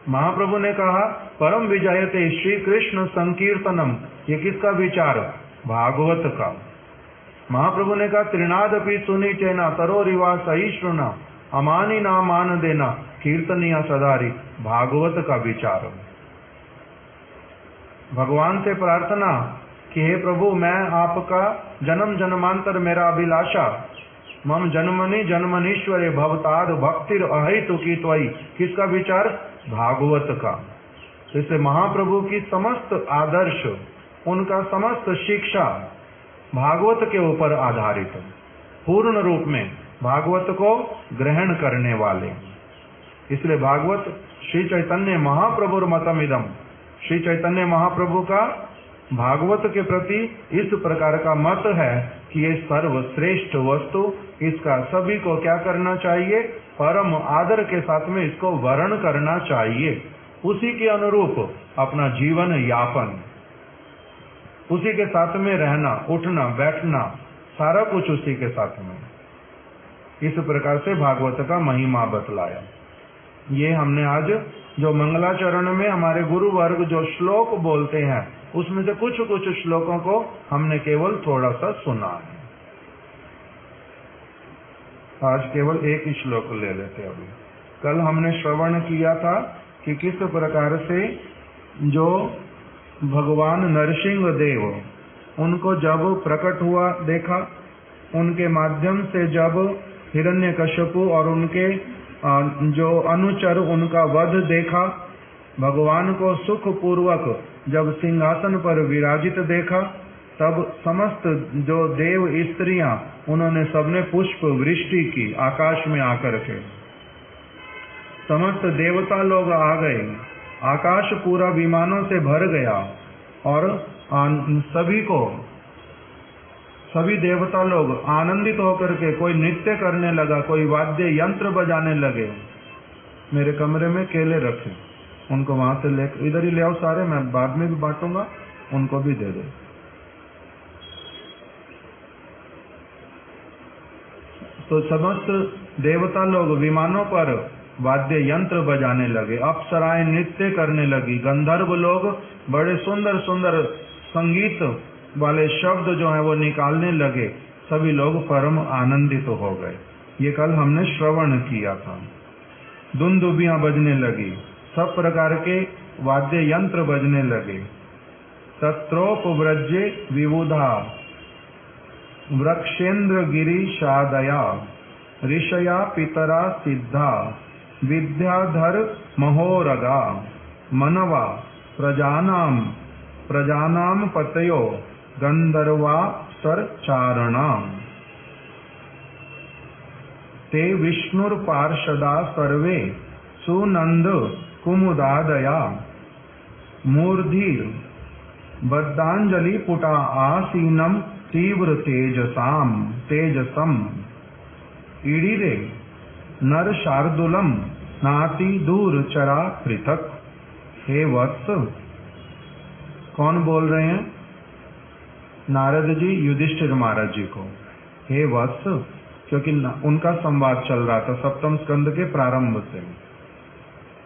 महाप्रभु ने कहा परम विजयते श्री कृष्ण संकीर्तनम, ये किसका विचार? भागवत का। महाप्रभु ने कहा त्रिनादपि सुनी चैना तरो रिवा सहिष्णुना अमानी ना मान देना कीर्तनिया सदारी, भागवत का विचार। भगवान से प्रार्थना कि हे प्रभु, मैं आपका जन्म जन्मांतर मेरा अभिलाषा, मम जन्मनि जन्मनीश्वरे भवताद भक्तिर अहेतुकी त्वयि, किसका विचार? भागवत का। जैसे महाप्रभु की समस्त आदर्श, उनका समस्त शिक्षा भागवत के ऊपर आधारित, पूर्ण रूप में भागवत को ग्रहण करने वाले। इसलिए भागवत श्री चैतन्य महाप्रभुर मतमिदम, श्री चैतन्य महाप्रभु का भागवत के प्रति इस प्रकार का मत है कि ये सर्वश्रेष्ठ वस्तु, इसका सभी को क्या करना चाहिए? परम आदर के साथ में इसको वर्ण करना चाहिए। उसी के अनुरूप अपना जीवन यापन, उसी के साथ में रहना, उठना बैठना, सारा कुछ उसी के साथ में। इस प्रकार से भागवत का महिमा बतलाया। ये हमने आज जो मंगलाचरण में हमारे गुरु वर्ग जो श्लोक बोलते हैं, उसमें से कुछ कुछ श्लोकों को हमने केवल थोड़ा सा सुना है। आज केवल एक ही श्लोक ले लेते हैं। अभी कल हमने श्रवण किया था कि किस प्रकार से जो भगवान नरसिंह देव, उनको जब प्रकट हुआ देखा, उनके माध्यम से जब हिरण्यकश्यपु और उनके जो अनुचर उनका वध देखा, भगवान को सुख पूर्वक जब सिंहासन पर विराजित देखा, तब समस्त जो देव स्त्रियां, उन्होंने सबने पुष्प वृष्टि की आकाश में आकर के। समस्त देवता लोग आ गए, आकाश पूरा विमानों से भर गया और सभी देवता लोग आनंदित होकर के कोई नृत्य करने लगा, कोई वाद्य यंत्र बजाने लगे। मेरे कमरे में केले रखे, उनको वहां से ले, इधर ही ले आओ सारे, मैं बाद में भी बांटूंगा, उनको भी दे दो। तो समस्त देवता लोग विमानों पर वाद्य यंत्र बजाने लगे, अप्सराएं नृत्य करने लगी, गंधर्व लोग बड़े सुंदर सुंदर संगीत वाले शब्द जो है वो निकालने लगे। सभी लोग परम आनंदित हो गए। ये कल हमने श्रवण किया था। दुंदुबियां बजने लगी, सब प्रकार के वाद्य यंत्र बजने लगे। तत्रोपव्रजे विबुधा वृक्षेन्द्र गिरी शादया ऋषया पितरा सिद्धा विद्याधर महोरगा मनवा प्रजानाम पतयो गंधर्वा सरचारणाम ते विष्णुर्पार्षदा सर्वे सुनंद कुमुदादया मूर्धीर बद्धांजलि पुटा आसीनम तीव्र तेजसम ईडिरे नर शार्दुलम नाति दूर चरा पृथक। हे वत्स, कौन बोल रहे हैं? नारद जी युधिष्ठिर महाराज जी को। हे वत्स, क्योंकि उनका संवाद चल रहा था सप्तम स्कंद के प्रारंभ से।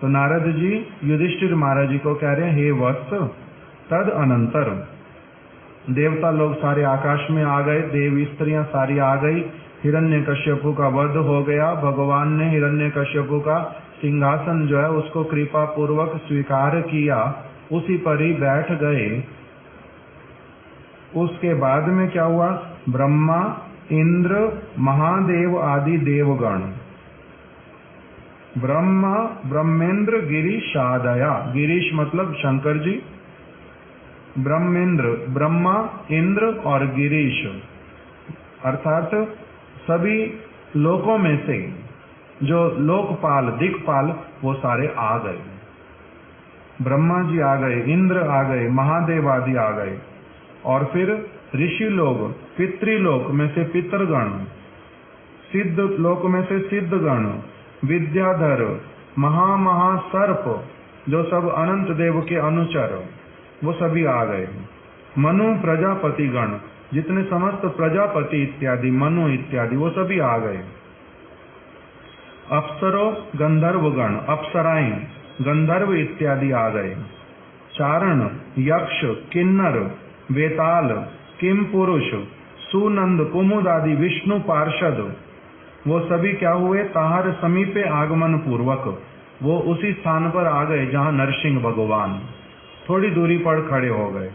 तो नारद जी युधिष्ठिर महाराज जी को कह रहे हैं, हे वत्स, तद अनंतर देवता लोग सारे आकाश में आ गए, देव स्त्रियां सारी आ गई, हिरण्यकश्यपु का वध हो गया। भगवान ने हिरण्यकश्यपु का सिंहासन जो है उसको कृपा पूर्वक स्वीकार किया, उसी पर ही बैठ गए। उसके बाद में क्या हुआ? ब्रह्मा, इंद्र, महादेव आदि देवगण, ब्रह्मा, ब्रह्मेंद्र, गिरीशादया, गिरीश मतलब शंकर जी, ब्रह्मेंद्र, ब्रह्मा, इंद्र और गिरीश, अर्थात सभी लोकों में से जो लोकपाल दिक्पाल वो सारे आ गए। ब्रह्मा जी आ गए, इंद्र आ गए, महादेव आदि आ गए, और फिर ऋषि लोग, पितृलोक में से पितरगण, सिद्ध लोक में से सिद्धगण, विद्याधर, महासर्प जो सब अनंत देव के अनुचर, वो सभी आ गए। मनु प्रजापति गण, जितने समस्त प्रजापति इत्यादि, मनु इत्यादि, वो सभी आ गए। अप्सरो गंधर्वगण, अप्सराएं, गंधर्व इत्यादि आ गए। चारण, यक्ष, किन्नर, वेताल, किम पुरुष, सुनंद, कुमुद आदि विष्णु पार्षद, वो सभी क्या हुए? ताहर समीपे आगमन पूर्वक वो उसी स्थान पर आ गए जहां नरसिंह भगवान थोड़ी दूरी पर खड़े हो गए।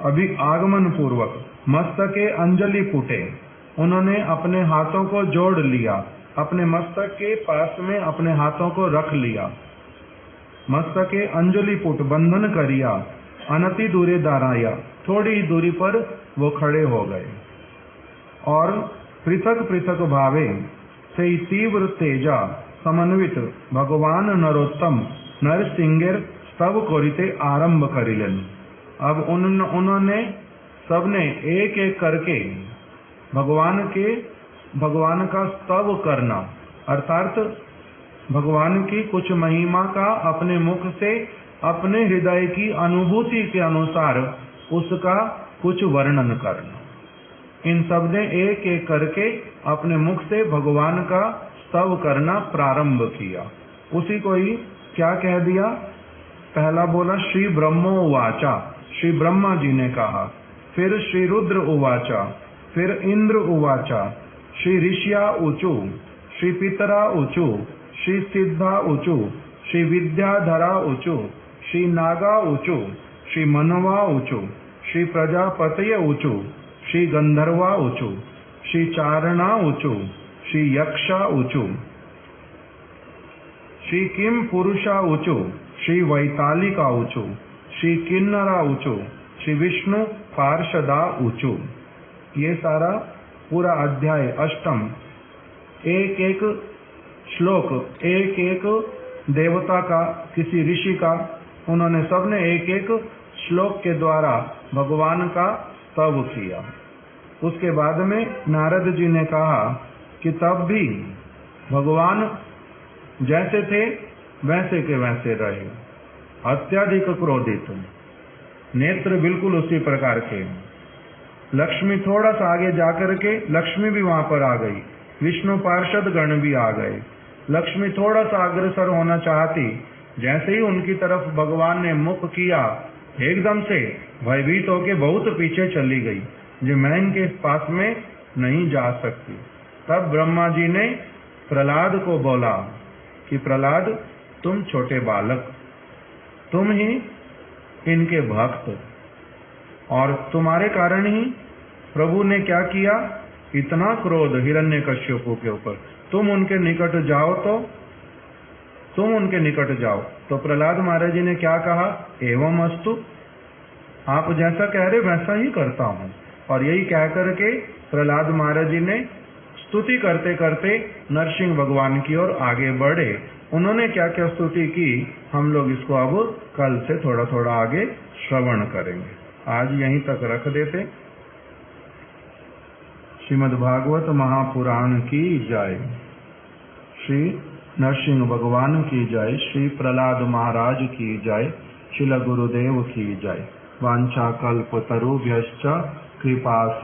अभी आगमन पूर्वक मस्तके अंजलि पुटे, उन्होंने अपने हाथों को जोड़ लिया, अपने मस्तक के पास में अपने हाथों को रख लिया। मस्तके अंजलि पुट, बंधन करिया, अनति दूरे दाराया, थोड़ी दूरी पर वो खड़े हो गए। और पृथक पृथक भावे से तीव्र तेजा समन्वित भगवान नरोत्तम नरसिंहेर स्तव कोरिते आरंभ करिलेन। अब उन्होंने सबने एक एक करके भगवान का स्तव करना, अर्थात भगवान की कुछ महिमा का अपने मुख से अपने हृदय की अनुभूति के अनुसार उसका कुछ वर्णन करना। इन सब ने एक एक करके अपने मुख से भगवान का स्तव करना प्रारंभ किया। उसी को ही क्या कह दिया? पहला बोला श्री ब्रह्मो उवाचा, श्री ब्रह्मा जी ने कहा, फिर श्री रुद्र उवाचा, फिर इंद्र उवाचा, श्री ऋषिया ऊचु, श्री पितरा ऊचु, श्री सिद्धा ऊचु, श्री विद्याधरा ऊचु, श्री नागा ऊचु, श्री मनवा ऊचु, श्री प्रजापतय ऊचु, श्री गंधर्वा ऊचु, श्री चारणा ऊचु, श्री यक्षा ऊचु, श्री किम पुरुषा ऊचु, श्री वैतालिका ऊचु, श्री किन्नरा ऊचु, श्री विष्णु पार्षदा ऊचु। ये सारा पूरा अध्याय अष्टम, एक एक श्लोक, एक एक देवता का, किसी ऋषि का, उन्होंने सबने एक एक श्लोक के द्वारा भगवान का स्तव किया। उसके बाद में नारद जी ने कहा कि तब भी भगवान जैसे थे वैसे के वैसे रहे, अत्यधिक क्रोधित, नेत्र बिल्कुल उसी प्रकार के। लक्ष्मी थोड़ा सा आगे जाकर के लक्ष्मी भी वहां पर आ गई, विष्णु पार्षद गण भी आ गए। लक्ष्मी थोड़ा सा अग्रसर होना चाहती, जैसे ही उनकी तरफ भगवान ने मुख किया, एकदम से भयभीत होके बहुत पीछे चली गई, जो मैं इनके पास में नहीं जा सकती। तब ब्रह्मा जी ने प्रहलाद को बोला कि प्रहलाद, तुम छोटे बालक, तुम ही इनके भक्त, और तुम्हारे कारण ही प्रभु ने क्या किया? इतना क्रोध हिरण्यकश्यप के ऊपर, तुम उनके निकट जाओ तो प्रहलाद महाराज जी ने क्या कहा, एवं अस्तु, आप जैसा कह रहे वैसा ही करता हूं। और यही कह करके प्रहलाद महाराज जी ने स्तुति करते करते नरसिंह भगवान की ओर आगे बढ़े। उन्होंने क्या क्या स्तुति की, हम लोग इसको अब कल से थोड़ा थोड़ा आगे श्रवण करेंगे। आज यहीं तक रख देते। श्रीमद् भागवत महापुराण की जय। श्री नरसिंह भगवान की जय। श्री प्रहलाद महाराज की जय। श्रील गुरुदेव की जय। वांछा कल्पतरुभ्यश्च कृपा